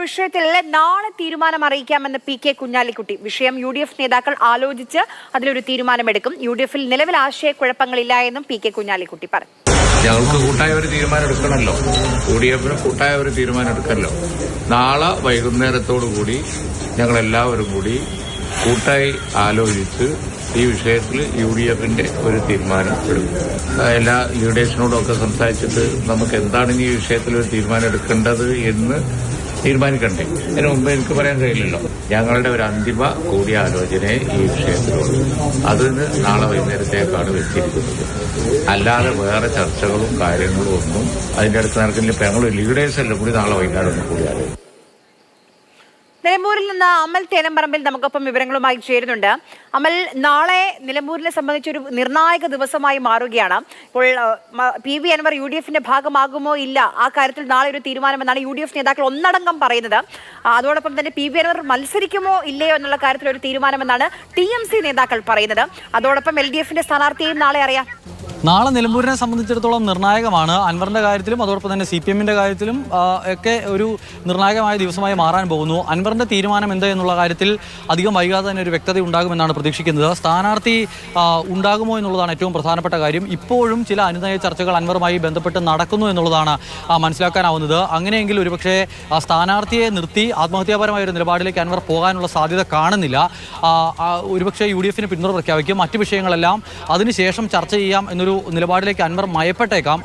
വിഷയത്തിൽ നാളെ തീരുമാനം അറിയിക്കാമെന്ന് PK കുഞ്ഞാലിക്കുട്ടി. വിഷയം UDF നേതാക്കൾ ആലോചിച്ച് അതിലൊരു തീരുമാനമെടുക്കും. UDF-ൽ നിലവിൽ ആശയക്കുഴപ്പങ്ങളില്ല എന്നും PK കുഞ്ഞാലിക്കുട്ടി പറഞ്ഞു. ഞങ്ങൾക്ക് കൂട്ടായ ഒരു തീരുമാനം എടുക്കണമല്ലോ, UDF-ന് കൂട്ടായ ഒരു തീരുമാനം എടുക്കല്ലോ. നാളെ വൈകുന്നേരത്തോടു കൂടി ഞങ്ങളെല്ലാവരും കൂടി കൂട്ടായി ആലോചിച്ച് ഈ വിഷയത്തിൽ UDF-ന്റെ ഒരു തീരുമാനം എടുക്കും. എല്ലാ ലീഡേഴ്സിനോടും ഒക്കെ സംസാരിച്ചിട്ട് നമുക്ക് എന്താണ് ഈ വിഷയത്തിൽ ഒരു തീരുമാനം എടുക്കേണ്ടത് എന്ന് തീരുമാനിക്കണ്ടേ. അതിന് മുമ്പ് എനിക്ക് പറയാൻ കഴിയില്ലല്ലോ. ഞങ്ങളുടെ ഒരു അന്തിമ കൂടിയാലോചനയെ ഈ വിഷയത്തിലുള്ളൂ. അതിന് നാളെ വൈകുന്നേരത്തേക്കാണ് വെച്ചിരിക്കുന്നത്. അല്ലാതെ വേറെ ചർച്ചകളും കാര്യങ്ങളും ഒന്നും അതിന്റെ അടുത്ത് നടക്കുന്നില്ല. ഇപ്പൊ ഞങ്ങൾ ലീഡേഴ്സ് എല്ലാം കൂടി നാളെ വൈകുന്നേരം കൂടിയാലോചന. നിലമ്പൂരിൽ നിന്ന് അമൽ തേനമ്പറമ്പിൽ നമുക്കൊപ്പം വിവരങ്ങളുമായി ചേരുന്നുണ്ട്. അമൽ, നാളെ നിലമ്പൂരിനെ സംബന്ധിച്ചൊരു നിർണായക ദിവസമായി മാറുകയാണ്. ഇപ്പോൾ PV അൻവർ UDF-ന്റെ ഭാഗമാകുമോ ഇല്ല, ആ കാര്യത്തിൽ നാളെ ഒരു തീരുമാനമെന്നാണ് UDF നേതാക്കൾ ഒന്നടങ്കം പറയുന്നത്. അതോടൊപ്പം തന്നെ PV അൻവർ മത്സരിക്കുമോ ഇല്ലയോ എന്നുള്ള കാര്യത്തിൽ ഒരു തീരുമാനമെന്നാണ് TMC നേതാക്കൾ പറയുന്നത്. അതോടൊപ്പം LDF-ന്റെ സ്ഥാനാർത്ഥിയെയും നാളെ അറിയാം. നാളെ നിലമ്പൂരിനെ സംബന്ധിച്ചിടത്തോളം നിർണായകമാണ്. അൻവറിന്റെ കാര്യത്തിലും അതോടൊപ്പം തന്നെ CPM-ന്റെ കാര്യത്തിലും ഒക്കെ ഒരു നിർണായകമായ ദിവസമായി മാറാൻ പോകുന്നു. അൻവറിന്റെ തീരുമാനം എന്ത് എന്നുള്ള കാര്യത്തിൽ അധികം വൈകാതെ തന്നെ ഒരു വ്യക്തത ഉണ്ടാകുമെന്നാണ് പ്രതീക്ഷിക്കുന്നത്. സ്ഥാനാർത്ഥി ഉണ്ടാകുമോ എന്നുള്ളതാണ് ഏറ്റവും പ്രധാനപ്പെട്ട കാര്യം. ഇപ്പോഴും ചില അനുനയ ചർച്ചകൾ അൻവറുമായി ബന്ധപ്പെട്ട് നടക്കുന്നു എന്നുള്ളതാണ് മനസ്സിലാക്കാനാവുന്നത്. അങ്ങനെയെങ്കിൽ ഒരുപക്ഷെ സ്ഥാനാർത്ഥിയെ നിർത്തി ആത്മഹത്യാപരമായ ഒരു നിലപാടിലേക്ക് അൻവർ പോകാനുള്ള സാധ്യത കാണുന്നില്ല. ഒരുപക്ഷെ UDF-ന് പിന്തുണ പ്രഖ്യാപിക്കും. മറ്റു വിഷയങ്ങളെല്ലാം അതിനുശേഷം ചർച്ച ചെയ്യാം എന്നൊരു നിലപാടിലേക്ക് അൻവർ മയപ്പെട്ടേക്കാം.